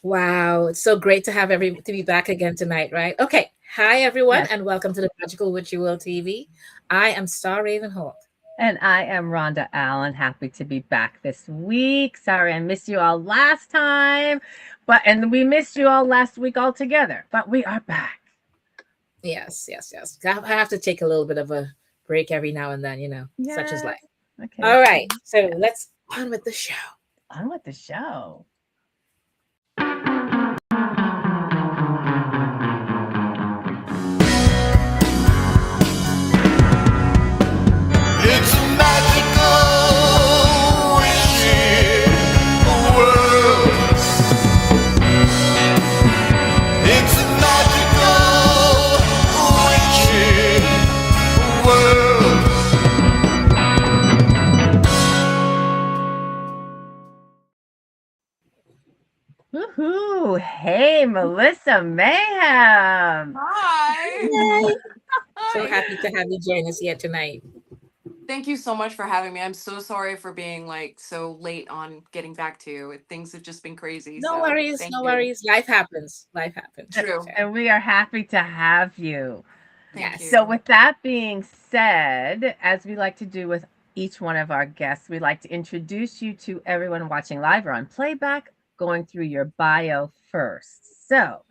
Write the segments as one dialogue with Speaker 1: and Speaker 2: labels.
Speaker 1: Wow, it's so great to have to be back again tonight, right? Okay. Hi everyone
Speaker 2: Yes.
Speaker 1: and welcome to the Magical Witchy World TV. I am Star Ravenhawk.
Speaker 2: And I am Rhonda Allen. Happy to be back this week. Sorry I missed you all last time, and we missed you all last week altogether. But we are back.
Speaker 1: Yes, yes, yes. I have to take a little bit of a break every now and then, such as
Speaker 2: Yes.
Speaker 1: life.
Speaker 2: Okay.
Speaker 1: All right. So
Speaker 2: Yes.
Speaker 1: let's on with the show.
Speaker 2: On with the show.
Speaker 3: It's a magical, witchy world. It's a magical, witchy world.
Speaker 2: Woohoo! Hey, Mulysa Mayhem.
Speaker 4: Hi.
Speaker 1: Yay. So
Speaker 4: Hi.
Speaker 1: happy to have you join us here tonight.
Speaker 4: Thank you so much for having me. I'm so sorry for being like so late on getting back to you. Things have just been crazy.
Speaker 1: No
Speaker 4: So
Speaker 1: worries,
Speaker 4: thank
Speaker 1: no
Speaker 4: you.
Speaker 1: worries. Life happens. Life happens.
Speaker 4: True.
Speaker 1: So,
Speaker 2: And we are happy to have you.
Speaker 4: Thank
Speaker 1: yes.
Speaker 2: So,
Speaker 4: you.
Speaker 2: with that being said, as we like to do with each one of our guests, we like to introduce you to everyone watching live or on playback, going through your bio first. So,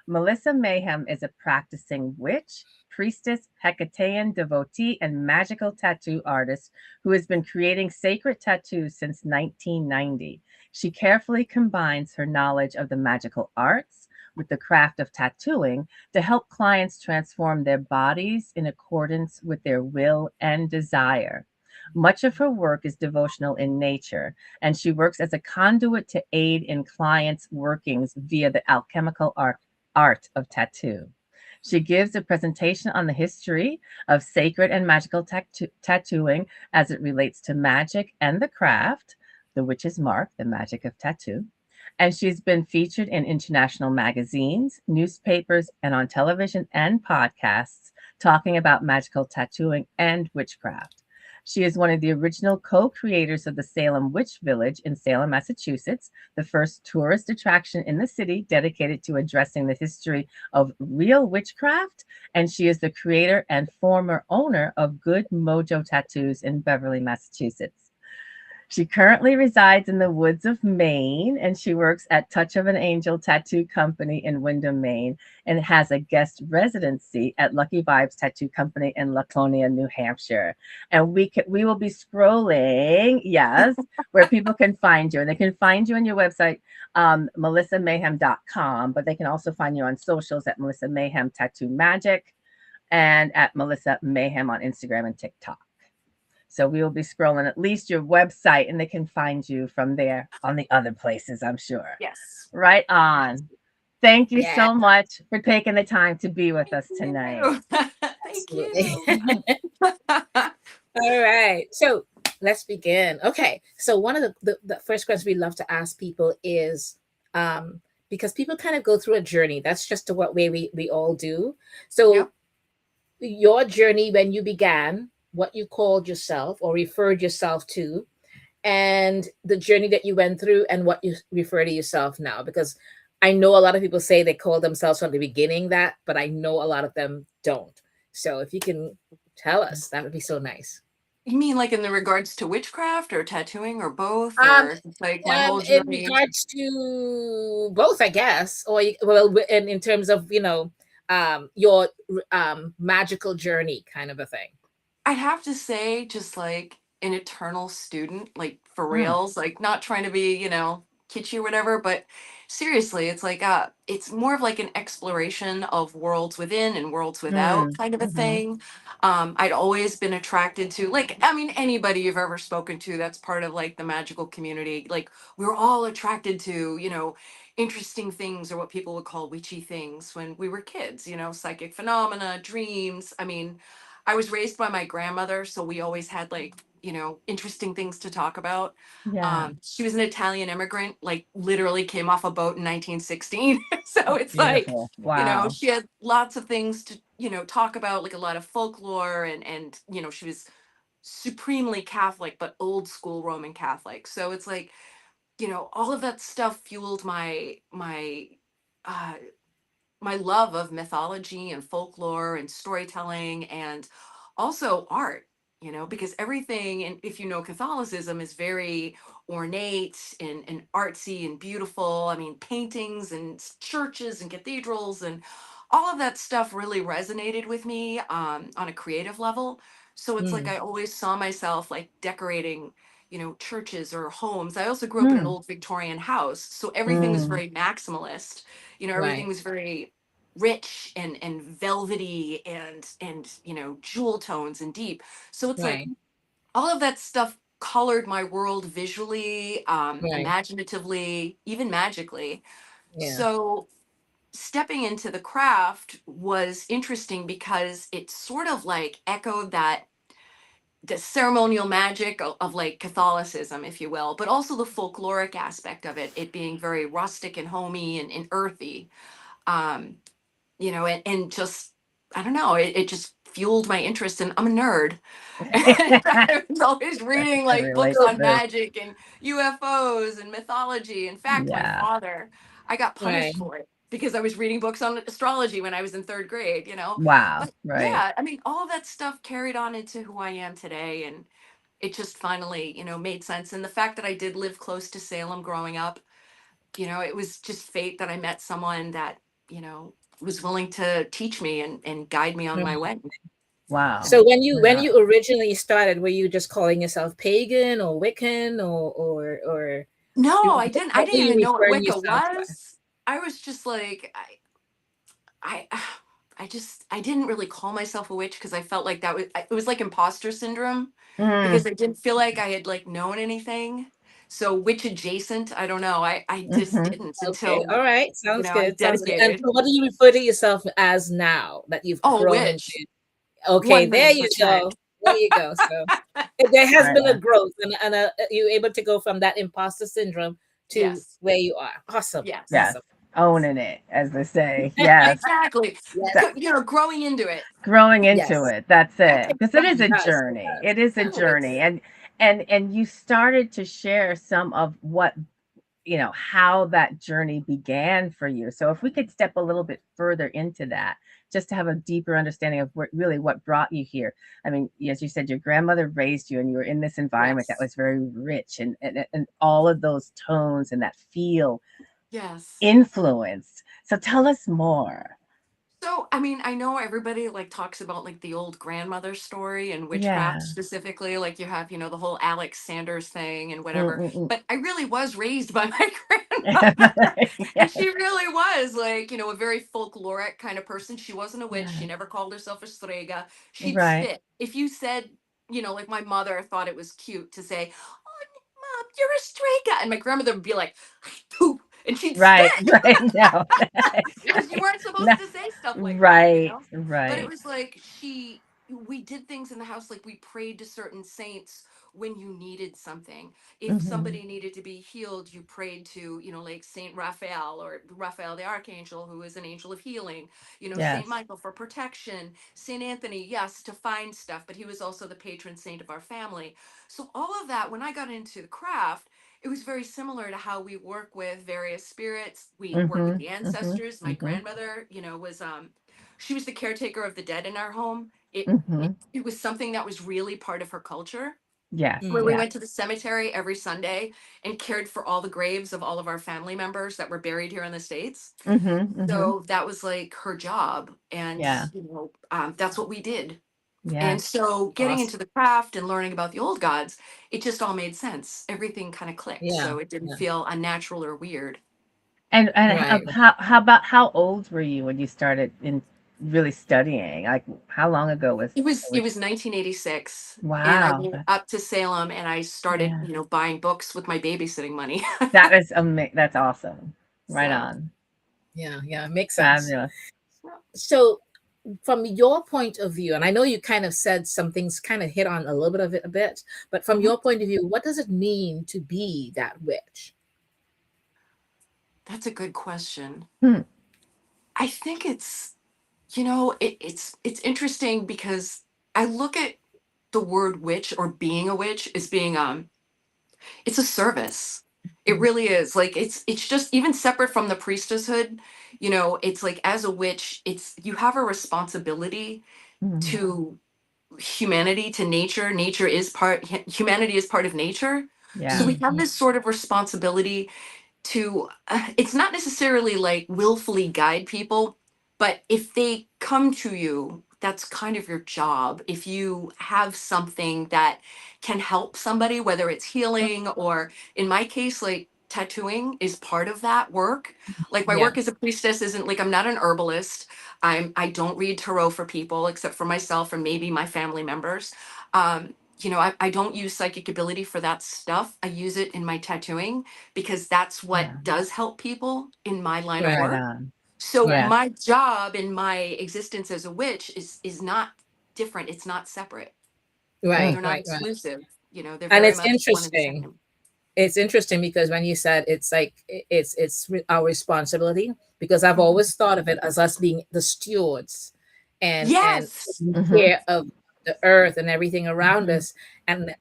Speaker 2: Mulysa Mayhem is a practicing witch, priestess, Hecatean devotee, and magical tattoo artist who has been creating sacred tattoos since 1990. She carefully combines her knowledge of the magical arts with the craft of tattooing to help clients transform their bodies in accordance with their will and desire. Much of her work is devotional in nature, and she works as a conduit to aid in clients' workings via the alchemical art of tattoo. She gives a presentation on the history of sacred and magical tattooing as it relates to magic and the craft, the witch's mark, the magic of tattoo. And she's been featured in international magazines, newspapers, and on television and podcasts talking about magical tattooing and witchcraft. She is one of the original co creators of the Salem Witch Village in Salem, Massachusetts, the first tourist attraction in the city dedicated to addressing the history of real witchcraft. And she is the creator and former owner of Good Mojo Tattoos in Beverly, Massachusetts. She currently resides in the woods of Maine and she works at Touch of an Angel Tattoo Company in Windham, Maine, and has a guest residency at Lucky Vibes Tattoo Company in Laconia, New Hampshire. And we will be scrolling, yes, where people can find you. And they can find you on your website, melissamayhem.com, but they can also find you on socials at Mulysa Mayhem Tattoo Magic and at Mulysa Mayhem on Instagram and TikTok. So we will be scrolling at least your website and they can find you from there on the other places, I'm sure.
Speaker 4: Yes.
Speaker 2: Right on. Thank you
Speaker 1: Yeah,
Speaker 2: so much for taking the time to be with
Speaker 4: Thank
Speaker 2: us tonight.
Speaker 4: you. Thank
Speaker 1: absolutely.
Speaker 4: you.
Speaker 1: All right. So let's begin. Okay. So one of the first questions we love to ask people is because people kind of go through a journey. That's just what way we all do. So
Speaker 4: Yep.
Speaker 1: your journey when you began, what you called yourself or referred yourself to, and the journey that you went through and what you refer to yourself now. Because I know a lot of people say they call themselves from the beginning that, but I know a lot of them don't. So if you can tell us, that would be so nice.
Speaker 4: You mean like in the regards to witchcraft or tattooing or both
Speaker 1: Um,
Speaker 4: or just like my whole
Speaker 1: in
Speaker 4: journey?
Speaker 1: regards to both, I guess, or in terms of your magical journey, kind of a thing.
Speaker 4: I'd have to say just like an eternal student, like for
Speaker 2: Mm,
Speaker 4: reals, like not trying to be, kitschy or whatever, but seriously, it's like it's more of like an exploration of worlds within and worlds without
Speaker 2: mm,
Speaker 4: kind of a
Speaker 2: mhm.
Speaker 4: thing. I'd always been attracted to like, I mean, anybody you've ever spoken to that's part of like the magical community, like we're all attracted to, interesting things or what people would call witchy things when we were kids, psychic phenomena, dreams. I mean, I was raised by my grandmother, so we always had like, interesting things to talk about.
Speaker 2: Yeah,
Speaker 4: She was an Italian immigrant, like literally came off a boat in 1916. So it's like,
Speaker 2: beautiful. Wow.
Speaker 4: she had lots of things to, talk about, like a lot of folklore and, she was supremely Catholic, but old school Roman Catholic. So it's like all of that stuff fueled uh, my love of mythology and folklore and storytelling, and also art, because everything, and if you know Catholicism, is very ornate and artsy and beautiful. I mean, paintings and churches and cathedrals and all of that stuff really resonated with me, on a creative level. So it's like
Speaker 1: Mm,
Speaker 4: I always saw myself like decorating, churches or homes. I also grew up in an
Speaker 2: Mm,
Speaker 4: old Victorian house, so everything was
Speaker 2: mm,
Speaker 4: very maximalist. Everything
Speaker 1: right,
Speaker 4: was very rich and velvety and jewel tones and deep. So it's like
Speaker 1: right,
Speaker 4: all of that stuff colored my world visually,
Speaker 1: right.
Speaker 4: imaginatively, even magically.
Speaker 1: Yeah.
Speaker 4: So stepping into the craft was interesting because it sort of like echoed that the ceremonial magic of like Catholicism, if you will, but also the folkloric aspect of it being very rustic and homey and earthy. Um, and just, I don't know, it just fueled my interest. And I'm a nerd. I was always reading
Speaker 2: I
Speaker 4: like
Speaker 2: relate
Speaker 4: books
Speaker 1: So,
Speaker 2: to
Speaker 4: on
Speaker 2: this.
Speaker 4: magic and UFOs and mythology. In fact, my
Speaker 2: Yeah.
Speaker 4: father, I got
Speaker 1: right.
Speaker 4: punished for it because I was reading books on astrology when I was in third grade.
Speaker 2: Wow.
Speaker 4: But
Speaker 2: Right.
Speaker 4: yeah, I mean, all of that stuff carried on into who I am today. And it just finally, made sense. And the fact that I did live close to Salem growing up, it was just fate that I met someone that, was willing to teach me and guide me on my
Speaker 1: Right.
Speaker 4: way.
Speaker 2: Wow.
Speaker 1: So when
Speaker 2: Wow.
Speaker 1: you originally started, were you just calling yourself pagan or Wiccan, or
Speaker 4: No, I didn't. I
Speaker 1: what were
Speaker 4: didn't
Speaker 1: you
Speaker 4: even know what
Speaker 1: referring
Speaker 4: Wicca
Speaker 1: yourself by?
Speaker 4: was. I was just like, I, I didn't really call myself a witch because I felt like it was like imposter syndrome
Speaker 2: Mm,
Speaker 4: because I didn't feel like I had like known anything. So witch adjacent, I don't know. I just
Speaker 2: hmm
Speaker 4: didn't
Speaker 1: Okay,
Speaker 4: until,
Speaker 1: all right, sounds
Speaker 4: I
Speaker 1: good. Sounds good. And
Speaker 4: dedicated.
Speaker 1: so what do you refer to yourself as now that you've
Speaker 4: Oh,
Speaker 1: grown
Speaker 4: witch,
Speaker 1: into? Okay, there you
Speaker 4: 100%.
Speaker 1: go. There you go. So there has
Speaker 2: Right
Speaker 1: been a
Speaker 2: on.
Speaker 1: growth, and you're able to go from that imposter syndrome to
Speaker 4: Yes.
Speaker 1: where you are. Awesome,
Speaker 4: Yes.
Speaker 2: Yes.
Speaker 1: awesome.
Speaker 2: Owning it, as they say. Yes.
Speaker 4: Exactly.
Speaker 1: Yes,
Speaker 2: That,
Speaker 4: Growing into it.
Speaker 2: growing into
Speaker 1: yes.
Speaker 2: it. That's
Speaker 1: That
Speaker 2: it.
Speaker 1: takes
Speaker 2: Because it
Speaker 1: time.
Speaker 2: is
Speaker 1: It
Speaker 2: a
Speaker 1: does. It
Speaker 2: journey.
Speaker 1: does.
Speaker 2: It is a
Speaker 4: Oh, it's
Speaker 2: journey. And you started to share some of what how that journey began for you. So if we could step a little bit further into that, just to have a deeper understanding of really what brought you here. I mean, as you said, your grandmother raised you and you were in this environment that
Speaker 4: yes.
Speaker 2: was very rich and all of those tones and that feel
Speaker 4: Yes.
Speaker 2: influenced. So tell us more.
Speaker 4: So, I mean, I know everybody like talks about like the old grandmother story and witchcraft
Speaker 2: Yeah.
Speaker 4: specifically. Like you have, the whole Alex Sanders thing and whatever.
Speaker 2: Mm-mm-mm.
Speaker 4: But I really was raised by my grandmother. And
Speaker 2: Yes.
Speaker 4: she really was like, a very folkloric kind of person. She wasn't a witch. She
Speaker 2: Yeah.
Speaker 4: never called herself a strega. She'd
Speaker 2: Right.
Speaker 4: spit. If you said, like my mother thought it was cute to say, "Oh, Mom, you're a strega." And my grandmother would be like, "Poop." And she'd
Speaker 2: Right.
Speaker 4: spit
Speaker 2: Right. No.
Speaker 4: because you weren't
Speaker 2: No.
Speaker 4: supposed to say stuff like that.
Speaker 2: Right.
Speaker 4: But it
Speaker 2: Right.
Speaker 4: was like we did things in the house, like we prayed to certain saints when you needed something. If
Speaker 2: Hmm.
Speaker 4: somebody needed to be healed, you prayed to, like Saint Raphael or Raphael the Archangel, who is an angel of healing, Saint
Speaker 2: Yes.
Speaker 4: Michael for protection, Saint Anthony, yes, to find stuff, but he was also the patron saint of our family. So all of that, when I got into the craft, it was very similar to how we work with various spirits. We work with
Speaker 2: Mhm,
Speaker 4: the
Speaker 2: mhm,
Speaker 4: ancestors. My
Speaker 2: mhm,
Speaker 4: grandmother, was she was the caretaker of the dead in our home.
Speaker 2: mhm.
Speaker 4: It was something that was really part of her culture.
Speaker 2: Yes,
Speaker 4: Where we
Speaker 1: Mm,
Speaker 2: yeah.
Speaker 4: went to the cemetery every Sunday and cared for all the graves of all of our family members that were buried here in the States.
Speaker 2: Mhm, mhm.
Speaker 4: So that was like her job. And,
Speaker 2: Yeah.
Speaker 4: that's what we did. And
Speaker 2: Yes.
Speaker 4: so getting
Speaker 1: awesome.
Speaker 4: into the craft and learning about the old gods, it just all made sense. Everything kind of clicked.
Speaker 1: Yeah,
Speaker 4: So it didn't
Speaker 1: yeah.
Speaker 4: feel unnatural or weird.
Speaker 2: And
Speaker 1: Right.
Speaker 2: how about how old were you when you started in really studying? Like how long ago was
Speaker 4: It was 1986, and I
Speaker 2: wow.
Speaker 4: went up to Salem and I started,
Speaker 2: Yeah.
Speaker 4: buying books with my babysitting money.
Speaker 2: That is that's awesome. Right
Speaker 4: So,
Speaker 2: on.
Speaker 1: Yeah, yeah. Makes sense.
Speaker 2: Fabulous.
Speaker 1: So from your point of view, and I know you kind of said some things, kind of hit on a little bit of it a bit, but from
Speaker 4: mhm,
Speaker 1: your point of view, what does it mean to be that witch?
Speaker 4: that's a good question.
Speaker 2: Hmm.
Speaker 4: I think it's interesting because I look at the word witch or being a witch as being it's a service. It really is. Like it's just even separate from the priestesshood, it's like as a witch, it's you have a responsibility
Speaker 2: Mhm.
Speaker 4: to humanity, to nature. Humanity is part of nature. So
Speaker 2: Yeah.
Speaker 4: we have this sort of responsibility to it's not necessarily like willfully guide people, but if they come to you, that's kind of your job. If you have something that can help somebody, whether it's healing or in my case, like tattooing is part of that work. Like my
Speaker 1: Yeah.
Speaker 4: work as a priestess isn't like I'm not an herbalist. I don't read tarot for people except for myself and maybe my family members. I don't use psychic ability for that stuff. I use it in my tattooing because that's
Speaker 2: Yeah.
Speaker 4: what does help people in my line of
Speaker 1: Right.
Speaker 2: Right
Speaker 4: work.
Speaker 2: on.
Speaker 4: So
Speaker 1: Yeah.
Speaker 2: Yeah.
Speaker 4: my job and my existence as a witch is not different. It's not separate.
Speaker 2: Mm.
Speaker 1: Right.
Speaker 4: They're not
Speaker 1: Right. Right.
Speaker 4: exclusive. They're
Speaker 1: And
Speaker 4: very
Speaker 1: it's
Speaker 4: much one and the
Speaker 1: interesting.
Speaker 4: same.
Speaker 1: It's interesting because when you said it's like our responsibility, because I've
Speaker 4: Mhm.
Speaker 1: always thought of it as us being the stewards and
Speaker 4: Yes.
Speaker 1: taking
Speaker 2: Mhm.
Speaker 1: care of the earth and everything around
Speaker 2: Mhm.
Speaker 1: us. And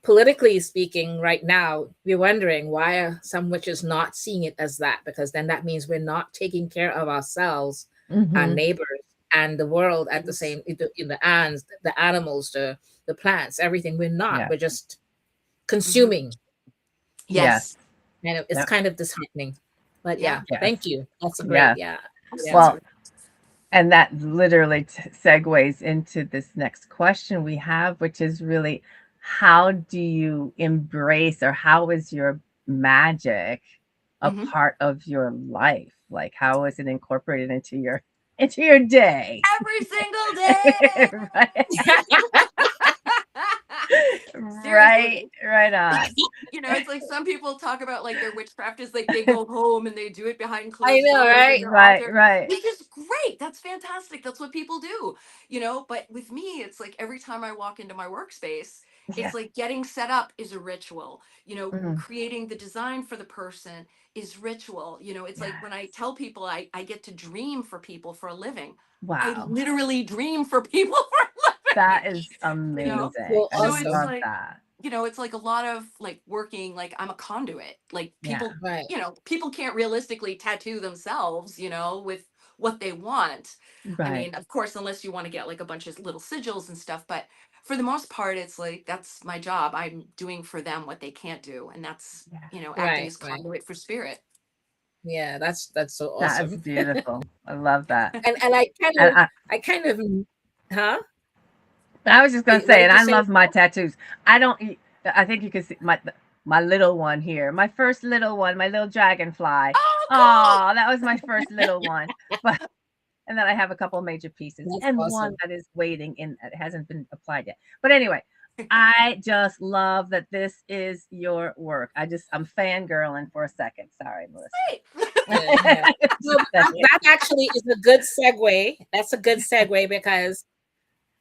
Speaker 1: politically speaking, right now, we're wondering why are some witches not seeing it as that? Because then that means we're not taking care of ourselves, our
Speaker 2: Mhm.
Speaker 1: neighbors, and the world at the
Speaker 4: Yes.
Speaker 1: same in the ants, the animals, the plants, everything. We're not.
Speaker 2: Yeah.
Speaker 1: We're just
Speaker 4: Hmm.
Speaker 1: consuming.
Speaker 2: Yes.
Speaker 4: Yes.
Speaker 1: And it's
Speaker 2: Yep.
Speaker 1: kind of disheartening. But
Speaker 4: Yeah.
Speaker 1: yeah,
Speaker 2: Yes.
Speaker 1: thank you. That's great.
Speaker 2: Yes.
Speaker 1: Yeah. Yes.
Speaker 2: Well,
Speaker 4: Absolutely.
Speaker 2: and that literally segues into this next question we have, which is really how do you embrace or how is your magic a
Speaker 4: Hmm.
Speaker 2: part of your life? Like how is it incorporated into your day?
Speaker 4: Every single day.
Speaker 2: Right. Right.
Speaker 4: Seriously.
Speaker 2: Right on.
Speaker 4: It's like some people talk about like their witchcraft is like they go home and they do it behind
Speaker 1: I
Speaker 4: closed
Speaker 1: know,
Speaker 4: doors at
Speaker 1: right?
Speaker 4: their
Speaker 2: Right,
Speaker 4: altar,
Speaker 2: right.
Speaker 4: which is great. That's fantastic. That's what people do, But with me, it's like every time I walk into my workspace, it's
Speaker 2: Yes.
Speaker 4: like getting set up is a ritual,
Speaker 2: Mhm.
Speaker 4: creating the design for the person is ritual. It's like when I
Speaker 2: Yes.
Speaker 4: tell people I get to dream for people for a living. I
Speaker 2: Wow.
Speaker 4: literally dream for people for a living,
Speaker 2: That is
Speaker 4: you know?
Speaker 2: amazing.
Speaker 1: So
Speaker 2: I
Speaker 4: So it's
Speaker 1: awesome.
Speaker 2: love
Speaker 4: like,
Speaker 2: that.
Speaker 4: it's like a lot of like working, like I'm a conduit. Like
Speaker 2: Yeah.
Speaker 1: Right.
Speaker 4: people can't realistically tattoo themselves, with what they want. I
Speaker 2: Right.
Speaker 4: mean, of course, unless you want to get like a bunch of little sigils and stuff, but for the most part, it's like that's my job. I'm doing for them what they can't do. And that's,
Speaker 2: Yeah.
Speaker 4: acting
Speaker 1: Right.
Speaker 4: as
Speaker 1: Right.
Speaker 4: conduit for spirit.
Speaker 1: Yeah, that's so
Speaker 2: That is
Speaker 1: awesome.
Speaker 2: beautiful. I love that.
Speaker 1: And
Speaker 2: And
Speaker 1: I kind of huh?
Speaker 2: I was just gonna
Speaker 1: What
Speaker 2: say,
Speaker 1: did
Speaker 2: and
Speaker 1: you
Speaker 2: I
Speaker 1: say?
Speaker 2: love my tattoos. I don't. I think you can see my little one here, my first little one, my little dragonfly.
Speaker 4: Oh, cool.
Speaker 2: Oh, that was my first little one. But and then I have a couple major pieces
Speaker 1: That's
Speaker 2: and one
Speaker 1: awesome.
Speaker 2: that is waiting in it hasn't been applied yet. But anyway, I just love that this is your work. I'm fangirling for a second. Sorry,
Speaker 4: Great.
Speaker 1: Yeah, yeah.
Speaker 2: Melissa.
Speaker 1: No, but that actually is a good segue. That's a good segue because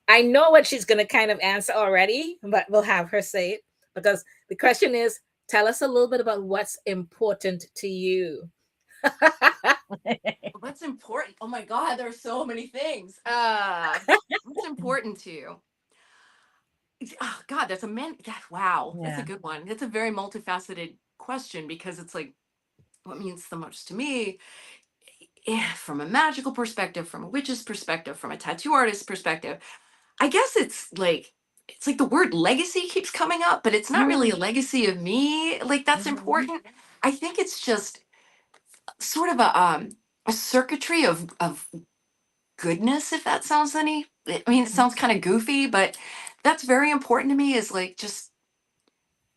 Speaker 1: I know what she's going to kind of answer already, but we'll have her say it because the question is tell us a little bit about what's important to you.
Speaker 4: Well, that's important. Oh my God, there's so many things. What's important to you? Oh God, that's a man. Wow, that's a
Speaker 2: Yeah.
Speaker 4: good one. It's a very multifaceted question because it's like what means the most to me, from a magical perspective, from a witch's perspective, from a tattoo artist's perspective. I guess it's like the word legacy keeps coming up, but it's not really
Speaker 2: Mm,
Speaker 4: a legacy of me. Like that's
Speaker 2: mhm.
Speaker 4: important. I think it's just sort of a circuitry of goodness, if that sounds any. I mean, it sounds kind of goofy, but that's very important to me. Is like just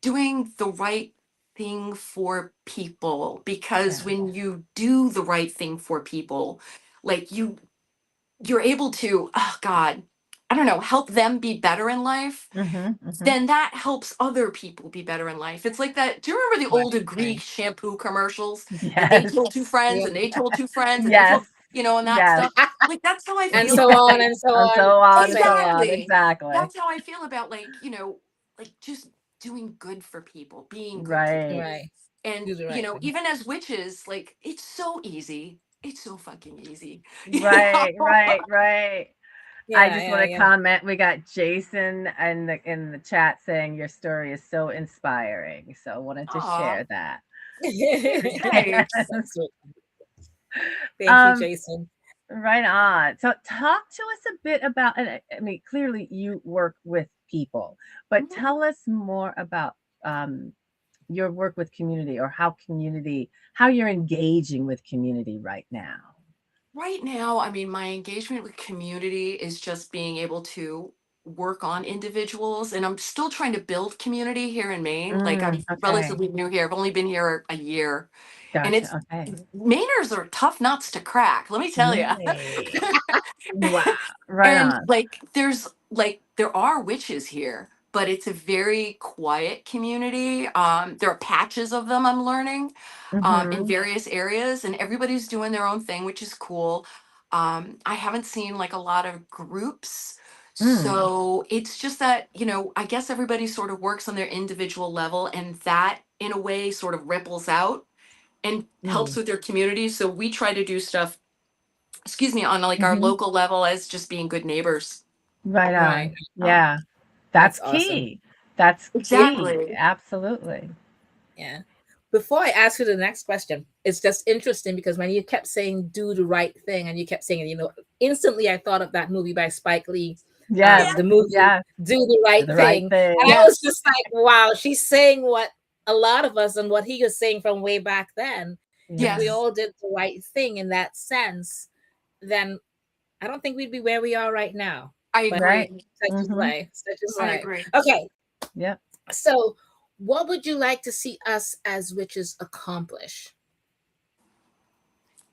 Speaker 4: doing the right thing for people because
Speaker 2: Yeah.
Speaker 4: when you do the right thing for people, like you're able to, oh God, I don't know, help them be better in life,
Speaker 2: Mhm, mhm.
Speaker 4: then that helps other people be better in life. It's like that. Do you remember the
Speaker 1: Right,
Speaker 4: old
Speaker 1: right.
Speaker 4: Greek shampoo commercials? Like they
Speaker 2: Yes.
Speaker 4: told two friends
Speaker 1: Yeah.
Speaker 4: and they told two friends and they told,
Speaker 2: Yes.
Speaker 4: and that
Speaker 2: Yes.
Speaker 4: stuff. Like that's how I
Speaker 1: And
Speaker 4: feel
Speaker 1: so
Speaker 4: about
Speaker 1: on
Speaker 4: like
Speaker 1: and so
Speaker 2: And
Speaker 1: on.
Speaker 2: so on and
Speaker 1: Right.
Speaker 2: so on.
Speaker 4: exactly.
Speaker 2: Exactly.
Speaker 4: That's how I feel about like, like just doing good for people, being good to
Speaker 2: Right.
Speaker 4: people.
Speaker 1: Right.
Speaker 4: And,
Speaker 1: Do the right thing.
Speaker 4: even as witches, like it's so easy. It's so fucking easy. You know?
Speaker 2: Right, right, right. I
Speaker 1: Yeah,
Speaker 2: just want
Speaker 1: yeah,
Speaker 2: to
Speaker 1: yeah.
Speaker 2: comment. We got Jason in the chat saying your story is so inspiring. So I wanted to
Speaker 4: Aw,
Speaker 2: share that.
Speaker 4: cheers, thanks.
Speaker 1: That's sweet. Thank you,
Speaker 2: um,
Speaker 1: Jason.
Speaker 2: right on. So talk to us a bit about. And I mean, clearly you work with people, but
Speaker 4: Mhm.
Speaker 2: tell us more about your work with community, or how you're engaging with community right now.
Speaker 4: Right now, I mean, my engagement with community is just being able to work on individuals, and I'm still trying to build community here in Maine. Like, I'm
Speaker 2: Okay.
Speaker 4: relatively new here. I've only been here a year, and
Speaker 2: Gotcha.
Speaker 4: it's
Speaker 2: Okay.
Speaker 4: Mainers are tough nuts to crack, let me tell you.
Speaker 2: Really? Wow. Right
Speaker 4: And
Speaker 2: on.
Speaker 4: there are witches here, but it's a very quiet community. There are patches of them, I'm learning, in
Speaker 2: Mhm.
Speaker 4: various areas, and everybody's doing their own thing, which is cool. I haven't seen like a lot of groups.
Speaker 2: Mm.
Speaker 4: So it's just that, I guess everybody sort of works on their individual level, and that in a way sort of ripples out and helps
Speaker 2: Mm.
Speaker 4: with their community. So we try to do stuff, excuse me, on like our
Speaker 2: Mhm.
Speaker 4: local level as just being good neighbors.
Speaker 2: Right
Speaker 1: Right.
Speaker 2: on.
Speaker 4: Um,
Speaker 2: Yeah. That's
Speaker 1: That's awesome.
Speaker 2: key. That's key.
Speaker 4: exactly.
Speaker 2: Absolutely.
Speaker 1: Yeah. Before I ask you the next question, it's just interesting because when you kept saying "do the right thing" and you kept saying it, instantly I thought of that movie by Spike Lee,
Speaker 2: Yes.
Speaker 4: Yeah.
Speaker 1: the movie
Speaker 2: Yes.
Speaker 1: "Do the Right
Speaker 2: The right
Speaker 1: Thing," and I
Speaker 2: thing.
Speaker 1: was
Speaker 4: Yes.
Speaker 1: just like, "Wow, she's saying what a lot of us and what he was saying from way back then. If we
Speaker 2: Yeah.
Speaker 4: Yes.
Speaker 1: all did the right thing in that sense, then I don't think we'd be where we are right now."
Speaker 4: I
Speaker 1: But
Speaker 2: Right.
Speaker 4: agree.
Speaker 1: such is
Speaker 2: Mhm.
Speaker 1: life. Such is
Speaker 4: I
Speaker 1: life.
Speaker 4: agree.
Speaker 1: Okay,
Speaker 2: Yep.
Speaker 1: so what would you like to see us as witches accomplish?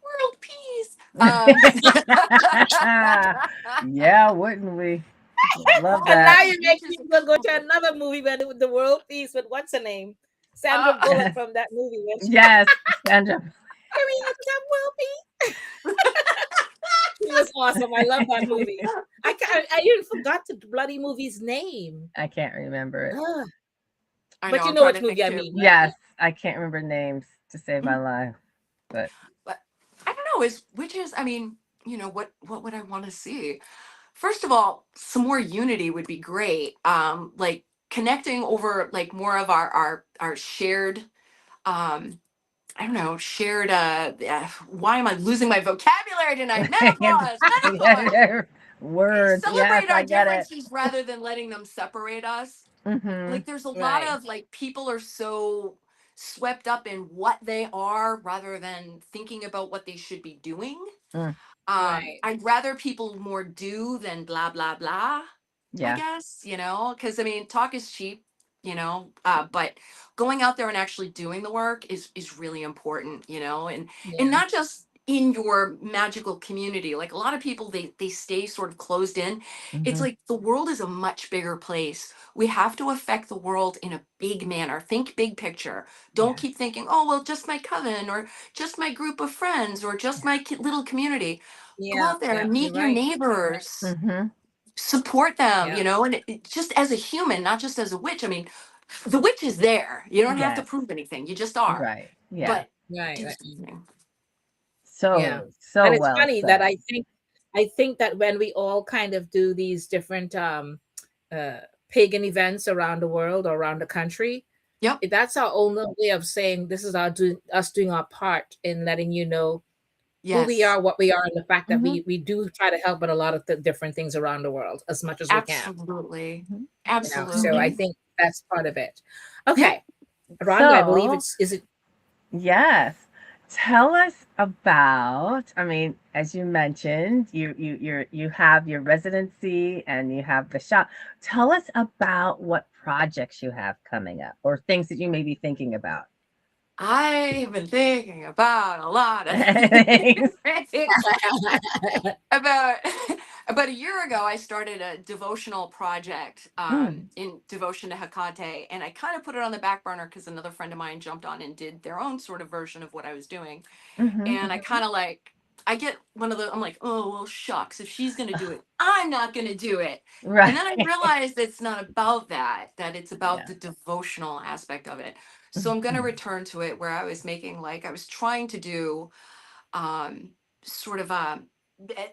Speaker 4: World peace.
Speaker 2: Yeah, wouldn't we? Love
Speaker 1: And
Speaker 2: that.
Speaker 1: now you make
Speaker 4: Witches
Speaker 1: me go to
Speaker 4: accomplish.
Speaker 1: another movie where the world peace with what's her name? Sandra
Speaker 4: Uh,
Speaker 1: Bullock from that movie. When she,
Speaker 2: Yes, Sandra.
Speaker 1: can we have some world peace? She was awesome. I love that movie. I even forgot the bloody movie's name.
Speaker 2: I can't remember it.
Speaker 1: Ugh.
Speaker 4: I
Speaker 1: But
Speaker 4: know.
Speaker 1: you
Speaker 4: I'm
Speaker 1: know
Speaker 4: trying
Speaker 1: which
Speaker 4: to
Speaker 1: movie
Speaker 4: think
Speaker 1: I
Speaker 4: too.
Speaker 1: mean, right?
Speaker 2: Yes, I can't remember names to save my life, but
Speaker 4: But I don't know. Is witches? I mean, what would I want to see? First of all, some more unity would be great. Like connecting over like more of our shared um I don't know, shared why am I losing my vocabulary tonight? Menopause, menopause.
Speaker 2: words. Yes,
Speaker 4: Celebrate
Speaker 2: I
Speaker 4: our
Speaker 2: get it.
Speaker 4: differences rather than letting them separate us.
Speaker 2: Mhm.
Speaker 4: Like there's a lot
Speaker 1: Right.
Speaker 4: of like people are so swept up in what they are rather than thinking about what they should be doing.
Speaker 2: Mm,
Speaker 1: Right.
Speaker 4: I'd rather people more do than blah blah blah, I
Speaker 2: yeah.
Speaker 4: guess, because I mean, talk is cheap, but going out there and actually doing the work is really important, and
Speaker 1: Yeah.
Speaker 4: not just in your magical community. Like a lot of people, they stay sort of closed in. It's
Speaker 2: Mhm.
Speaker 4: like the world is a much bigger place. We have to affect the world in a big manner. Think big picture. Don't
Speaker 2: Yes.
Speaker 4: keep thinking, oh well, just my coven or just my group of friends or just my little community. Go
Speaker 1: Yeah.
Speaker 4: out there
Speaker 1: Yeah.
Speaker 4: and
Speaker 1: You're
Speaker 4: meet your
Speaker 1: right. You're right.
Speaker 4: neighbors,
Speaker 2: Mhm.
Speaker 4: support them,
Speaker 1: Yeah.
Speaker 4: and just as a human, not just as a witch. I mean, the witch is there. You don't have to
Speaker 2: Yes.
Speaker 4: prove anything. You just are.
Speaker 2: Right. Yeah.
Speaker 4: But
Speaker 1: Right.
Speaker 4: do
Speaker 1: Right.
Speaker 4: something.
Speaker 1: Yeah.
Speaker 2: So
Speaker 1: And it's
Speaker 2: well
Speaker 1: funny that
Speaker 2: said.
Speaker 1: I think that when we all kind of do these different uh pagan events around the world or around the country,
Speaker 4: Yep.
Speaker 1: that's our own little way of saying this is us doing our part in letting you know who we
Speaker 4: Yes.
Speaker 1: are, what we are, and the fact that
Speaker 2: Mhm.
Speaker 1: we do try to help with a lot of the different things around the world as much as we can.
Speaker 4: Absolutely.
Speaker 2: Mhm.
Speaker 1: So I
Speaker 4: Absolutely.
Speaker 2: Mhm.
Speaker 1: think that's part of it.
Speaker 4: Yep.
Speaker 1: Okay, Rhonda, I believe
Speaker 2: So,
Speaker 1: it's is it
Speaker 2: yes. Tell us about, I mean, as you mentioned, you have your residency and you have the shop. Tell us about what projects you have coming up or things that you may be thinking about.
Speaker 4: I've been thinking about a lot of
Speaker 2: Thanks.
Speaker 4: things. about about a year ago I started a devotional project
Speaker 2: Mm,
Speaker 4: in devotion to Hecate, and I kind of put it on the back burner because another friend of mine jumped on and did their own sort of version of what I was doing.
Speaker 2: mhm.
Speaker 4: And I kind of like, I get one of the, I'm like, oh well shucks, if she's gonna do it, I'm not gonna do it. And
Speaker 2: Right.
Speaker 4: then I realized it's not about that it's about
Speaker 2: Yeah.
Speaker 4: the devotional aspect of it. So I'm gonna
Speaker 2: Mhm.
Speaker 4: return to it where I was making, like, I was trying to do um sort of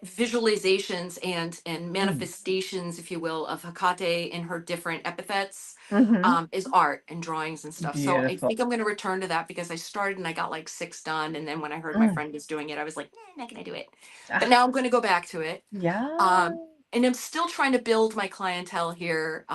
Speaker 4: visualizations and
Speaker 2: Mm.
Speaker 4: manifestations, if you will, of Hecate in her different epithets,
Speaker 2: Mm-hmm.
Speaker 4: is art and drawings and stuff. So I
Speaker 2: Beautiful.
Speaker 4: think I'm going to return to that because I started and I got like 6 done, and then when I heard my
Speaker 2: Mm.
Speaker 4: friend was doing it, I was like, I'm not going to do it. But
Speaker 2: Ah,
Speaker 4: now I'm going to go back to it.
Speaker 2: yeah.
Speaker 4: Um, and I'm still trying to build my clientele here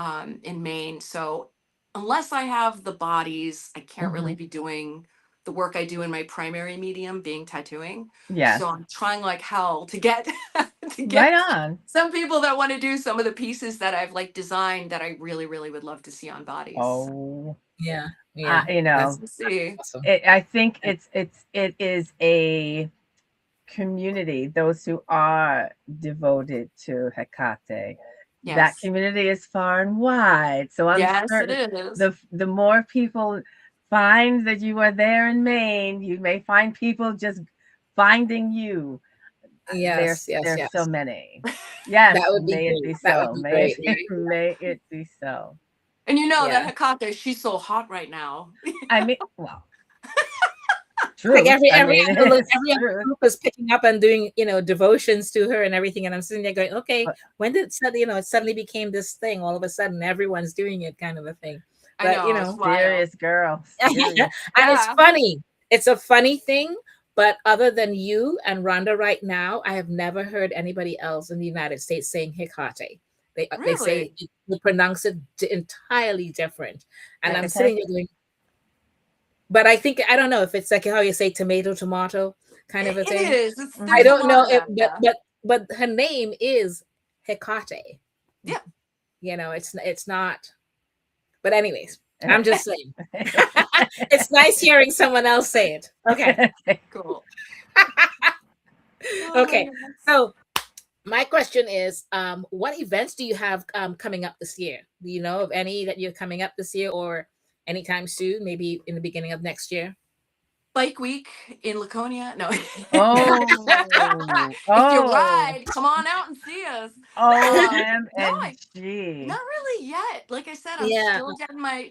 Speaker 4: in Maine. So unless I have the bodies, I can't
Speaker 2: Mm-hmm.
Speaker 4: really be doing the work I do in my primary medium, being tattooing.
Speaker 2: Yes.
Speaker 4: So I'm trying like hell to get to
Speaker 2: Right
Speaker 4: get
Speaker 2: on.
Speaker 4: some people that want to do some of the pieces that I've like designed that I really, really would love to see on bodies.
Speaker 2: Oh,
Speaker 1: Yeah. Yeah.
Speaker 2: you
Speaker 1: That's
Speaker 2: know,
Speaker 4: We'll see.
Speaker 1: awesome.
Speaker 2: I think it is a community, those who are devoted to Hecate. That
Speaker 4: Yes.
Speaker 2: community is far and wide. So I'm
Speaker 4: Yes, it
Speaker 2: certain
Speaker 4: is.
Speaker 2: the more people find that you are there in Maine, you may find people just finding you.
Speaker 1: Yes. Yes.
Speaker 2: There's so
Speaker 1: Yes.
Speaker 2: many. Yes,
Speaker 1: That would be
Speaker 2: may it
Speaker 1: great.
Speaker 2: be
Speaker 1: That would
Speaker 2: so.
Speaker 1: be
Speaker 2: May it
Speaker 1: great,
Speaker 2: be,
Speaker 1: right?
Speaker 2: may it be so.
Speaker 4: And you know that
Speaker 1: Yeah.
Speaker 4: Hecate, she's so hot right now.
Speaker 2: I mean, well,
Speaker 1: Like
Speaker 2: truth. I mean, it's
Speaker 1: every other
Speaker 2: truth.
Speaker 1: group is picking up and doing, devotions to her and everything. And I'm sitting there going, okay,
Speaker 2: But
Speaker 1: when did it suddenly, it suddenly became this thing? All of a sudden, everyone's doing it, kind of a thing.
Speaker 4: I
Speaker 1: But
Speaker 4: know, it's wild.
Speaker 2: serious girl, serious.
Speaker 1: and it's
Speaker 4: Yeah.
Speaker 1: funny. It's a funny thing. But other than you and Rhonda right now, I have never heard anybody else in the United States saying Hecate. They say
Speaker 4: Really?
Speaker 1: they pronounce it entirely different. And I'm
Speaker 2: Hecate.
Speaker 1: sitting there going, but I think I don't know if it's like how you say tomato kind of a
Speaker 4: It
Speaker 1: thing.
Speaker 4: is.
Speaker 1: I
Speaker 4: There's
Speaker 2: Mhm.
Speaker 4: a
Speaker 1: don't
Speaker 4: lot
Speaker 1: know
Speaker 4: of
Speaker 1: if
Speaker 4: that. Yeah.
Speaker 1: but her name is Hecate.
Speaker 4: Yeah.
Speaker 1: It's not. But anyways, I'm just saying. It's nice hearing someone else say it. Okay.
Speaker 4: Cool. Oh my
Speaker 1: Okay.
Speaker 4: goodness.
Speaker 1: So my question is, what events do you have coming up this year? Do you know of any that you're coming up this year or anytime soon, maybe in the beginning of next year?
Speaker 4: Bike week in Laconia. No.
Speaker 2: Oh,
Speaker 4: If you
Speaker 2: oh,
Speaker 4: ride, come on out and see us. No,
Speaker 2: OMG.
Speaker 4: not really yet. Like I said, I'm
Speaker 1: Yeah.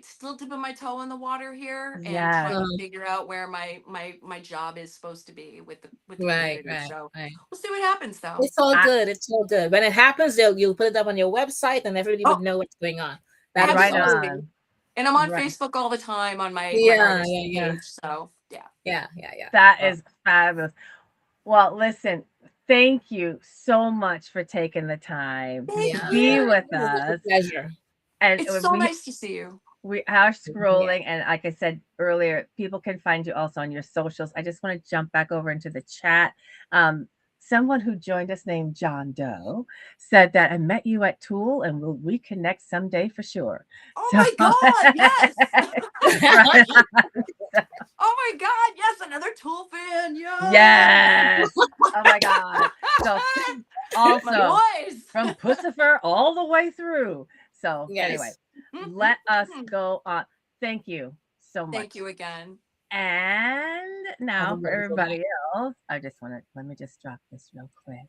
Speaker 4: still dipping my toe in the water here and
Speaker 2: Yes.
Speaker 4: trying to
Speaker 1: Um,
Speaker 4: figure out where my job is supposed to be with the
Speaker 1: right,
Speaker 4: community.
Speaker 1: right,
Speaker 4: So
Speaker 1: right.
Speaker 4: we'll see what happens though.
Speaker 1: It's all
Speaker 2: I,
Speaker 1: good. It's all good. When it happens, you'll put it up on your website, and everybody would
Speaker 4: Oh,
Speaker 1: know what's going on. That is
Speaker 2: right
Speaker 1: awesome.
Speaker 4: absolutely.
Speaker 2: on.
Speaker 4: And I'm on
Speaker 2: Right.
Speaker 4: Facebook all the time on my
Speaker 1: Yeah,
Speaker 4: artist
Speaker 1: yeah, yeah,
Speaker 4: page. So yeah.
Speaker 1: yeah.
Speaker 2: That
Speaker 1: Oh,
Speaker 2: is fabulous. Well, listen, thank you so much for taking the time to
Speaker 4: Thank
Speaker 1: yeah,
Speaker 2: be
Speaker 1: yeah.
Speaker 4: you.
Speaker 2: with
Speaker 1: It was a
Speaker 2: us.
Speaker 1: pleasure.
Speaker 2: And
Speaker 4: It's so nice to see you.
Speaker 2: we are
Speaker 1: Yeah.
Speaker 2: scrolling, and like I said earlier, people can find you also on your socials. I just want to jump back over into the chat. Um, Someone who joined us named John Doe said that I met you at Tool and we'll reconnect someday for sure.
Speaker 4: Oh
Speaker 2: So
Speaker 4: my God, yes.
Speaker 2: right
Speaker 4: Oh my God, yes, another Tool fan.
Speaker 2: yes. Oh my God. So
Speaker 4: My
Speaker 2: also
Speaker 4: boys.
Speaker 2: from Pussifer all the way through. So anyway,
Speaker 1: Yes.
Speaker 2: let us go on. Thank you so
Speaker 4: Thank
Speaker 2: much.
Speaker 4: you again.
Speaker 2: And
Speaker 1: Have a
Speaker 2: now for
Speaker 1: wonderful night.
Speaker 2: everybody else, I just want to let me just drop this real quick.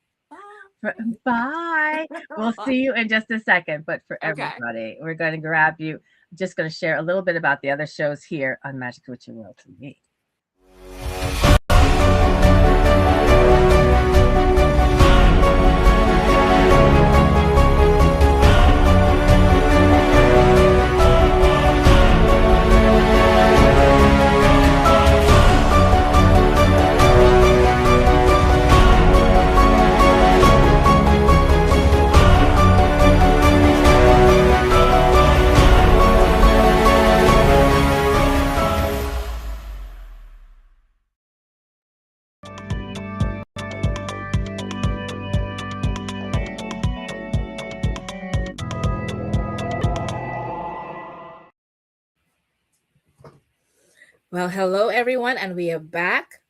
Speaker 4: Bye.
Speaker 2: Bye. We'll see you in just a second. But for
Speaker 4: Okay.
Speaker 2: everybody, we're going to grab you. I'm just going to share a little bit about the other shows here on Magickal Witchy World TV.
Speaker 1: Well, hello everyone, and we are back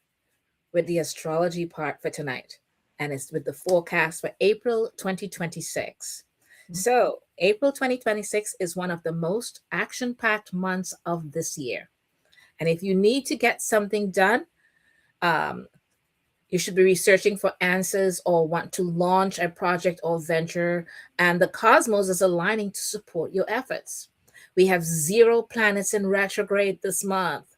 Speaker 1: with the astrology part for tonight, and it's with the forecast for April 2026. So, April 2026 is one of the most action-packed months of this year, and if you need to get something done, um, you should be researching for answers or want to launch a project or venture, and the cosmos is aligning to support your efforts. We have 0 planets in retrograde this month.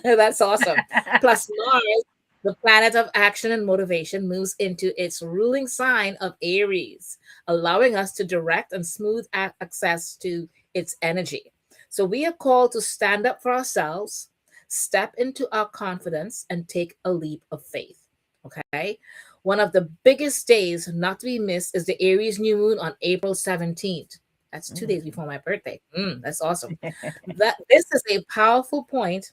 Speaker 1: That's awesome. Plus Mars. The planet of action and motivation moves into its ruling sign of Aries, allowing us to direct and smooth access to its energy. So we are called to stand up for ourselves, step into our confidence, and take a leap of faith. Okay. One of the biggest days not to be missed is the Aries new moon on April 17th. That's 2 days before my birthday. That's awesome. This is a powerful point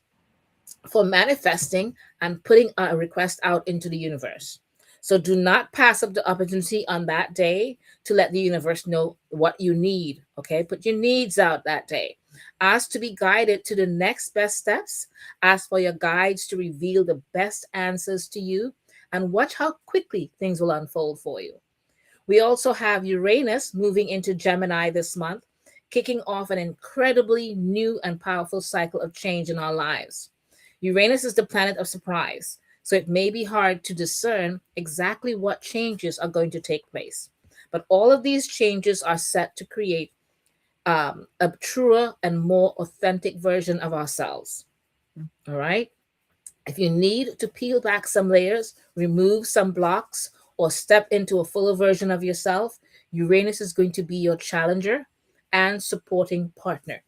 Speaker 1: for manifesting and putting a request out into the universe. So do not pass up the opportunity on that day to let the universe know what you need. Okay. Put your needs out that day. Ask to be guided to the next best steps. Ask for your guides to reveal the best answers to you and watch how quickly things will unfold for you. We also have Uranus moving into Gemini this month, kicking off an incredibly new and powerful cycle of change in our lives. Uranus is the planet of surprise, so it may be hard to discern exactly what changes are going to take place. But all of these changes are set to create a truer and more authentic version of ourselves. All right. If you need to peel back some layers, remove some blocks, or step into a fuller version of yourself, Uranus is going to be your challenger and supporting partner.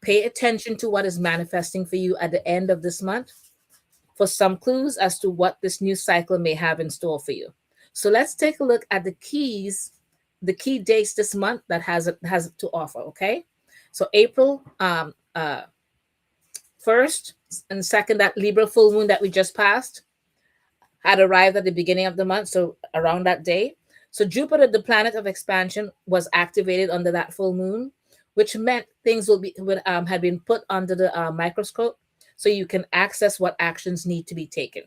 Speaker 1: Pay attention to what is manifesting for you at the end of this month for some clues as to what this new cycle may have in store for you. So let's take a look at the key dates this month that has to offer. Okay, so April 1st and 2nd, that Libra full moon that we just passed had arrived at the beginning of the month, so around that day. So Jupiter, the planet of expansion, was activated under that full moon, which meant things had been put under the microscope, so you can access what actions need to be taken.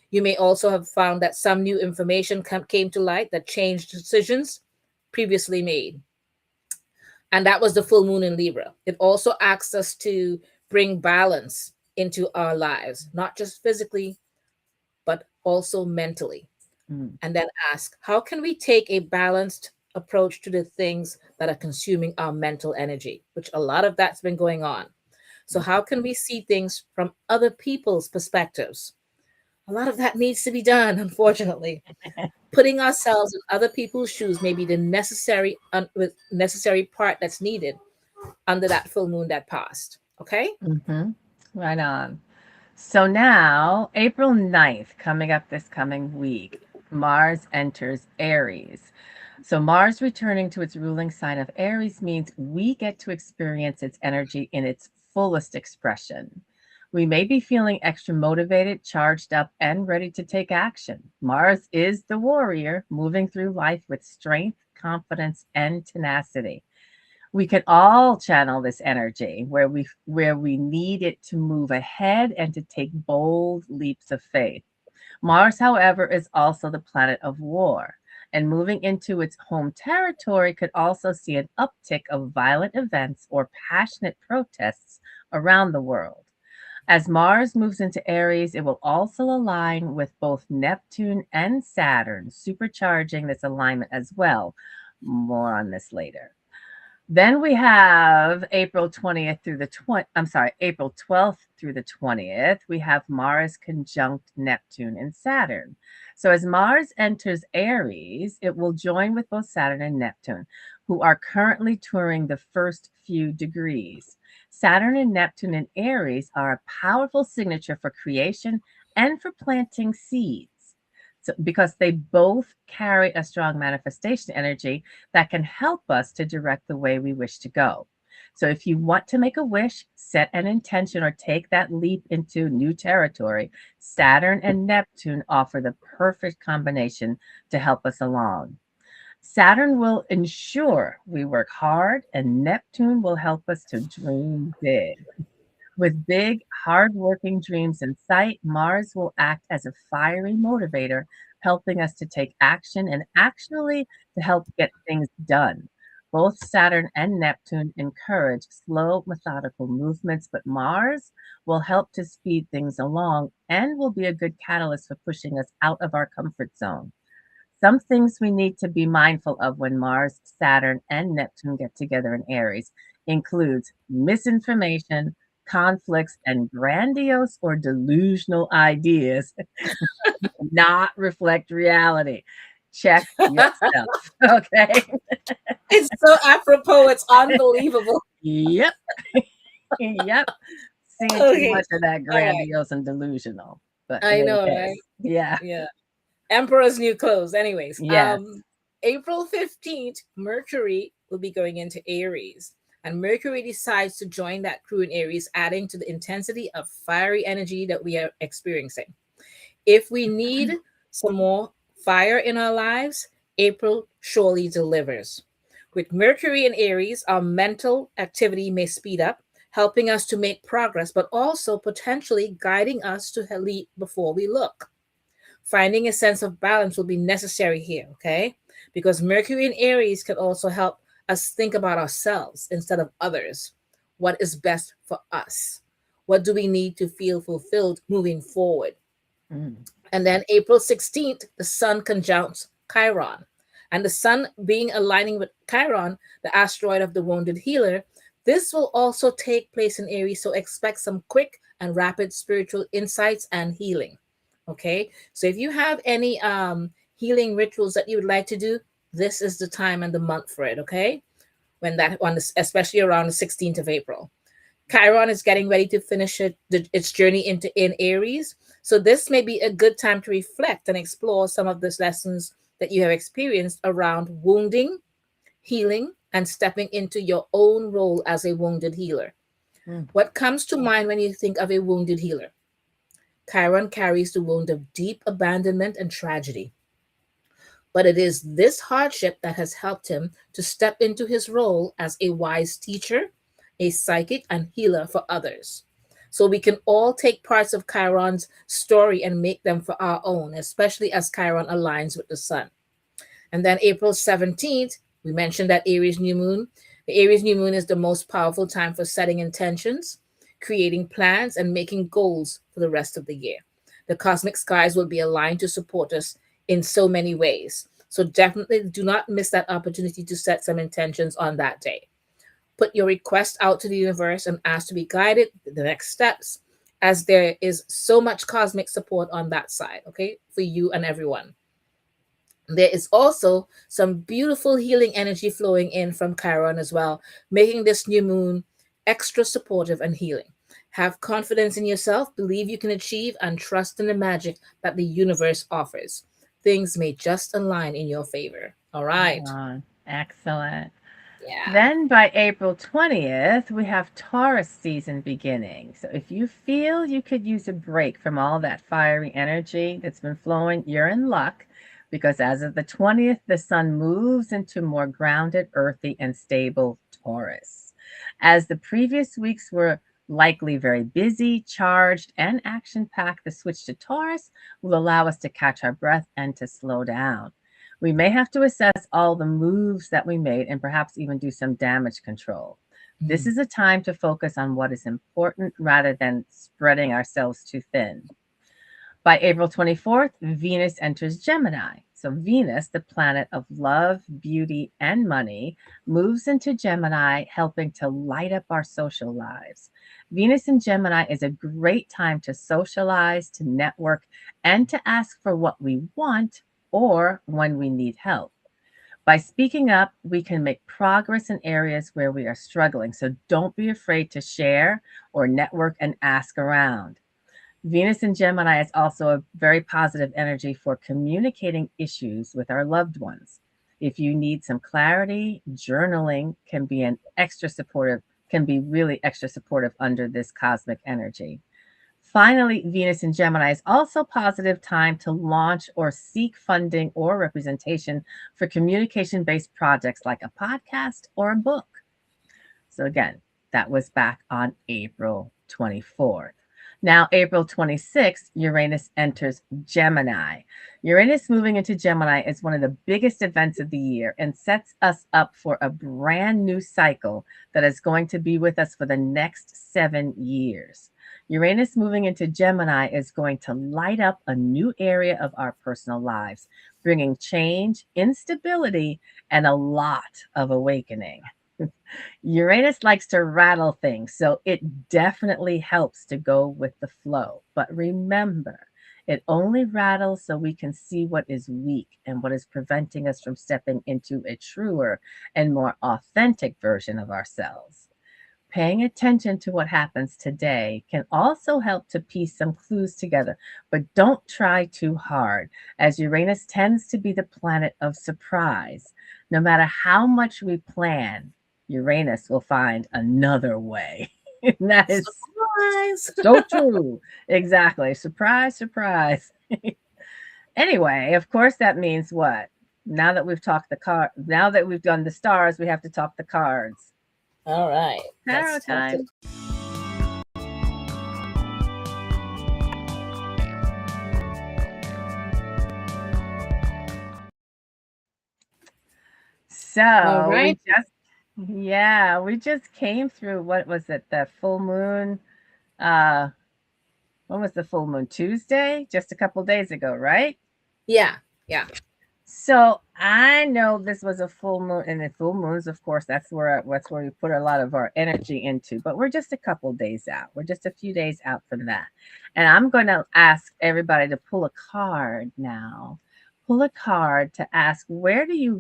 Speaker 1: You may also have found that some new information came to light that changed decisions previously made, and that was the full moon in Libra. It also asks us to bring balance into our lives, not just physically, but also mentally.
Speaker 2: Mm.
Speaker 1: And then ask, how can we take a balanced approach to the things that are consuming our mental energy, which a lot of that's been going on. So, how can we see things from other people's perspectives? A lot of that needs to be done, unfortunately. Putting ourselves in other people's shoes may be the necessary part that's needed under that full moon that passed. Okay?
Speaker 2: Mhm. Right on. So now, April 9th, coming up this coming week, Mars enters Aries. So Mars returning to its ruling sign of Aries means we get to experience its energy in its fullest expression. We may be feeling extra motivated, charged up, and ready to take action. Mars is the warrior moving through life with strength, confidence, and tenacity. We can all channel this energy where we need it to move ahead and to take bold leaps of faith. Mars, however, is also the planet of war, and moving into its home territory could also see an uptick of violent events or passionate protests around the world. As Mars moves into Aries, it will also align with both Neptune and Saturn, supercharging this alignment as well. More on this later. Then we have April 20th through the 20, I'm sorry, April 12th through the 20th, we have Mars conjunct Neptune and Saturn. So as Mars enters Aries, it will join with both Saturn and Neptune, who are currently touring the first few degrees. Saturn and Neptune in Aries are a powerful signature for creation and for planting seeds. So, because they both carry a strong manifestation energy that can help us to direct the way we wish to go. So, if you want to make a wish, set an intention, or take that leap into new territory, Saturn and Neptune offer the perfect combination to help us along. Saturn will ensure we work hard, and Neptune will help us to dream big. With big, hard-working dreams in sight, Mars will act as a fiery motivator, helping us to take action and actually to help get things done. Both Saturn and Neptune encourage slow, methodical movements, but Mars will help to speed things along and will be a good catalyst for pushing us out of our comfort zone. Some things we need to be mindful of when Mars, Saturn, and Neptune get together in Aries includes misinformation, conflicts, and grandiose or delusional ideas not reflect reality. Check yourself. Okay.
Speaker 1: It's so apropos. It's unbelievable.
Speaker 2: Yep. Yep. Seeing too
Speaker 1: Okay.
Speaker 2: much of that
Speaker 1: All right.
Speaker 2: grandiose and delusional. But
Speaker 1: I know,
Speaker 2: hey,
Speaker 1: right?
Speaker 2: yeah.
Speaker 1: Yeah. Emperor's new clothes. Anyways,
Speaker 2: Yes.
Speaker 1: April 15th, Mercury will be going into Aries. And Mercury decides to join that crew in Aries, adding to the intensity of fiery energy that we are experiencing. If we need some more fire in our lives, April surely delivers. With Mercury in Aries, our mental activity may speed up, helping us to make progress, but also potentially guiding us to leap before we look. Finding a sense of balance will be necessary here, okay? Because Mercury in Aries can also help us think about ourselves instead of others. What is best for us? What do we need to feel fulfilled moving forward?
Speaker 2: Mm.
Speaker 1: And then April 16th, the sun conjuncts Chiron. And the sun being aligning with Chiron, the asteroid of the wounded healer, this will also take place in Aries. So expect some quick and rapid spiritual insights and healing. Okay. So if you have any healing rituals that you would like to do, this is the time and the month for it. Okay. When that one is, especially around the 16th of April. Chiron is getting ready to finish its journey into in Aries. So this may be a good time to reflect and explore some of these lessons that you have experienced around wounding, healing, and stepping into your own role as a wounded healer.
Speaker 2: Mm.
Speaker 1: What comes to mind when you think of a wounded healer? Chiron carries the wound of deep abandonment and tragedy. But it is this hardship that has helped him to step into his role as a wise teacher, a psychic, and healer for others. So we can all take parts of Chiron's story and make them for our own, especially as Chiron aligns with the sun. And then April 17th, we mentioned that Aries new moon. The Aries new moon is the most powerful time for setting intentions, creating plans, and making goals for the rest of the year. The cosmic skies will be aligned to support us in so many ways. So definitely do not miss that opportunity to set some intentions on that day. Put your request out to the universe and ask to be guided the next steps, as there is so much cosmic support on that side, okay, for you and everyone. There is also some beautiful healing energy flowing in from Chiron as well, making this new moon extra supportive and healing. Have confidence in yourself, believe you can achieve, and trust in the magic that the universe offers. Things may just align in your favor. All right.
Speaker 2: Excellent.
Speaker 1: Yeah.
Speaker 2: Then by April 20th, we have Taurus season beginning. So if you feel you could use a break from all that fiery energy that's been flowing, you're in luck because as of the 20th, the sun moves into more grounded, earthy, and stable Taurus. As the previous weeks were likely very busy, charged, and action packed, the switch to Taurus will allow us to catch our breath and to slow down. We may have to assess all the moves that we made and perhaps even do some damage control. This is a time to focus on what is important rather than spreading ourselves too thin. By April 24th, Venus enters Gemini. So, Venus, the planet of love, beauty, and money, moves into Gemini, helping to light up our social lives. Venus in Gemini is a great time to socialize, to network, and to ask for what we want or when we need help. By speaking up, we can make progress in areas where we are struggling. So, don't be afraid to share or network and ask around. Venus in Gemini is also a very positive energy for communicating issues with our loved ones. If you need some clarity, journaling can be really extra supportive under this cosmic energy. Finally, Venus in Gemini is also a positive time to launch or seek funding or representation for communication-based projects like a podcast or a book. So again, that was back on April 24th. Now, April 26th, Uranus enters Gemini. Uranus moving into Gemini is one of the biggest events of the year and sets us up for a brand new cycle that is going to be with us for the next 7 years. Uranus moving into Gemini is going to light up a new area of our personal lives, bringing change, instability, and a lot of awakening. Uranus likes to rattle things, so it definitely helps to go with the flow. But remember, it only rattles so we can see what is weak and what is preventing us from stepping into a truer and more authentic version of ourselves. Paying attention to what happens today can also help to piece some clues together, but don't try too hard, as Uranus tends to be the planet of surprise. No matter how much we plan, Uranus will find another way. And that is
Speaker 1: Surprise.
Speaker 2: so true. Exactly. Surprise, surprise. Anyway, of course, that means what? Now that we've done the stars, we have to talk the cards.
Speaker 1: All right.
Speaker 2: Tarot
Speaker 1: Let's talk to
Speaker 2: time.
Speaker 1: all
Speaker 2: So
Speaker 1: right.
Speaker 2: we just came through, what was it? The full moon. Uh, when was the full moon? Tuesday, just a couple days ago, right?
Speaker 1: Yeah. Yeah.
Speaker 2: So I know this was a full moon, and the full moons, of course, that's where we put a lot of our energy into. But we're just a couple days out. We're just a few days out from that, and I'm going to ask everybody to pull a card now. Pull a card to ask where do you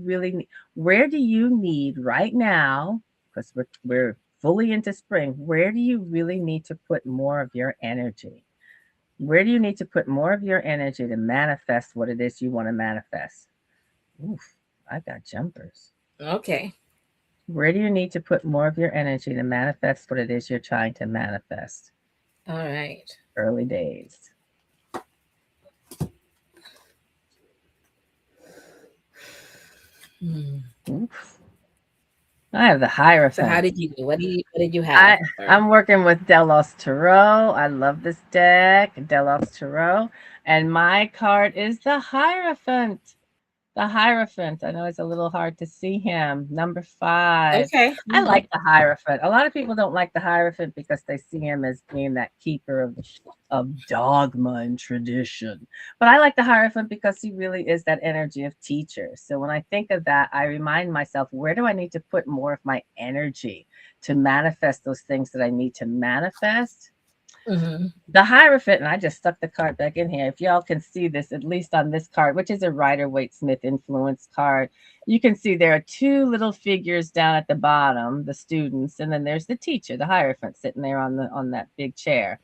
Speaker 2: need right now? Because we're fully into spring. Where do you really need to put more of your energy? Where do you need to put more of your energy to manifest what it is you want to manifest? Oof, I got jumpers.
Speaker 1: Okay.
Speaker 2: Where do you need to put more of your energy to manifest what it is you're trying to manifest?
Speaker 1: All right.
Speaker 2: Early days.
Speaker 1: Hmm.
Speaker 2: Oof. I have the
Speaker 1: So how
Speaker 2: Hierophant.
Speaker 1: did you do? What did you have?
Speaker 2: I I'm working with Delos Tarot. I love this deck, Delos Tarot, and my card is the Hierophant. The Hierophant. I know it's a little hard to see him. Number 5.
Speaker 1: Okay.
Speaker 2: I like the Hierophant. A lot of people don't like the Hierophant because they see him as being that keeper of dogma and tradition. But I like the Hierophant because he really is that energy of teacher. So when I think of that, I remind myself, where do I need to put more of my energy to manifest those things that I need to manifest?
Speaker 1: Mm-hmm.
Speaker 2: The Hierophant, and I just stuck the card back in here. If y'all can see this, at least on this card, which is a Rider Waite Smith influence card, you can see there are two little figures down at the bottom, the students, and then there's the teacher, the Hierophant, sitting there on that big chair.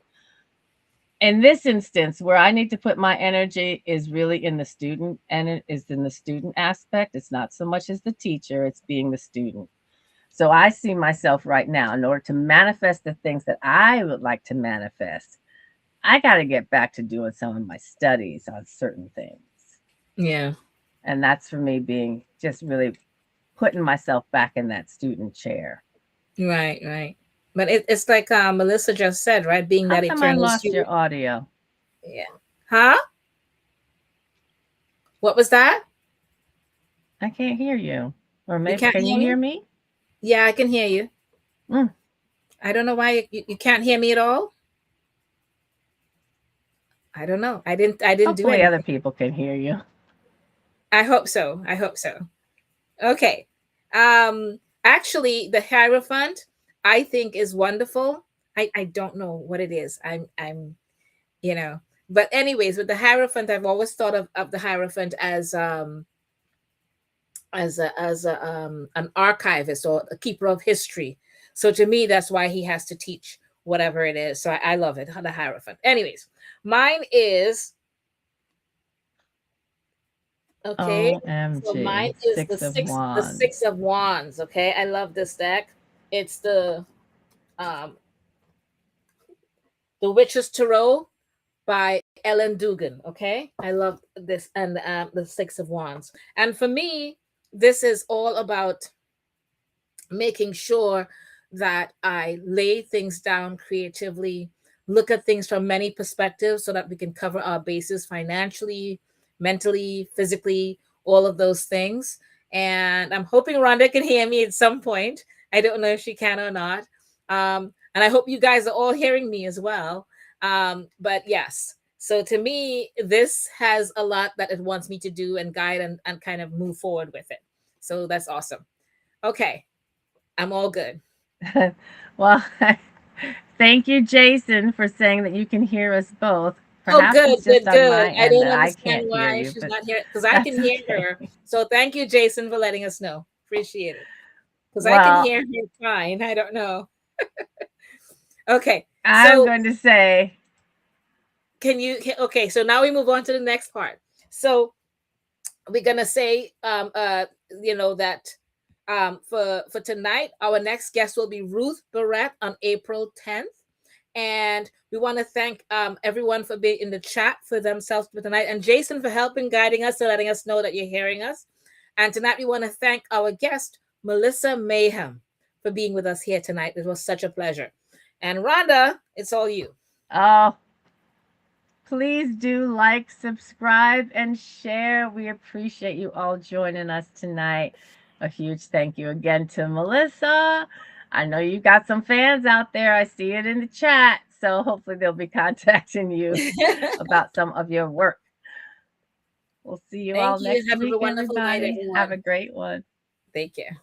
Speaker 2: In this instance, where I need to put my energy is really in the student, and it is in the student aspect. It's not so much as the teacher, it's being the student. So I see myself right now, in order to manifest the things that I would like to manifest, I got to get back to doing some of my studies on certain things.
Speaker 1: Yeah.
Speaker 2: And that's for me being just really putting myself back in that student chair.
Speaker 1: Right. Right. But it's like Melissa just said, right? Being
Speaker 2: How
Speaker 1: that
Speaker 2: come I
Speaker 1: eternal
Speaker 2: lost
Speaker 1: student.
Speaker 2: your audio?
Speaker 1: Yeah. Huh? What was that?
Speaker 2: I can't hear you. Or
Speaker 1: You
Speaker 2: maybe,
Speaker 1: can't
Speaker 2: can you
Speaker 1: hear
Speaker 2: hear
Speaker 1: me?
Speaker 2: me?
Speaker 1: Yeah, I can hear you.
Speaker 2: Mm,
Speaker 1: I don't know why you can't hear me at all. I don't know. I didn't do
Speaker 2: hopefully, other
Speaker 1: anything.
Speaker 2: people can hear you.
Speaker 1: I hope so. I hope so. Okay. Actually, the Hierophant I think is wonderful. I don't know what it is. I'm you know. But anyways, with the Hierophant, I've always thought of the Hierophant as an archivist or a keeper of history. So to me, that's why he has to teach whatever it is. So I love it, the Hierophant. Anyways, mine is okay. So mine
Speaker 2: OMG.
Speaker 1: is the
Speaker 2: Six of
Speaker 1: six
Speaker 2: Wands.
Speaker 1: of wands. Okay. I love this deck. It's um the Witch's Tarot by Ellen Dugan. Okay. I love this and the Six of Wands. And for me, this is all about making sure that I lay things down creatively, look at things from many perspectives so that we can cover our bases financially, mentally, physically, all of those things. And I'm hoping Rhonda can hear me at some point. I don't know if she can or not. And I hope you guys are all hearing me as well. But yes, so to me, this has a lot that it wants me to do and guide and kind of move forward with it. So that's awesome. Okay. I'm all good.
Speaker 2: Well, thank you, Jason, for saying that you can hear us both.
Speaker 1: Oh,
Speaker 2: Perhaps
Speaker 1: good,
Speaker 2: it's just
Speaker 1: good,
Speaker 2: on
Speaker 1: good.
Speaker 2: my
Speaker 1: I
Speaker 2: end
Speaker 1: don't
Speaker 2: that I
Speaker 1: understand
Speaker 2: can't hear
Speaker 1: why
Speaker 2: you,
Speaker 1: she's
Speaker 2: but
Speaker 1: not here because I
Speaker 2: that's
Speaker 1: can hear
Speaker 2: okay.
Speaker 1: her. So thank you, Jason, for letting us know. Appreciate it. Because I can
Speaker 2: Well,
Speaker 1: hear her fine. I don't know. Okay,
Speaker 2: I'm
Speaker 1: so
Speaker 2: going to say,
Speaker 1: okay, so now we move on to the next part. So we're gonna say that for tonight our next guest will be Ruth Barrett on April 10th, and we want to thank everyone for being in the chat for themselves for tonight, and Jason for helping guiding us and letting us know that you're hearing us. And tonight we want to thank our guest Mulysa Mayhem for being with us here tonight. It was such a pleasure. And Rhonda, it's all you.
Speaker 2: oh, please do like, subscribe, and share. We appreciate you all joining us tonight. A huge thank you again to Mulysa. I know you got some fans out there. I see it in the chat. So hopefully they'll be contacting you about some of your work. We'll see you
Speaker 1: Thank
Speaker 2: all
Speaker 1: you.
Speaker 2: next
Speaker 1: Have a
Speaker 2: week,
Speaker 1: wonderful night,
Speaker 2: everybody. Have a
Speaker 1: everyone.
Speaker 2: great one.
Speaker 1: Take care.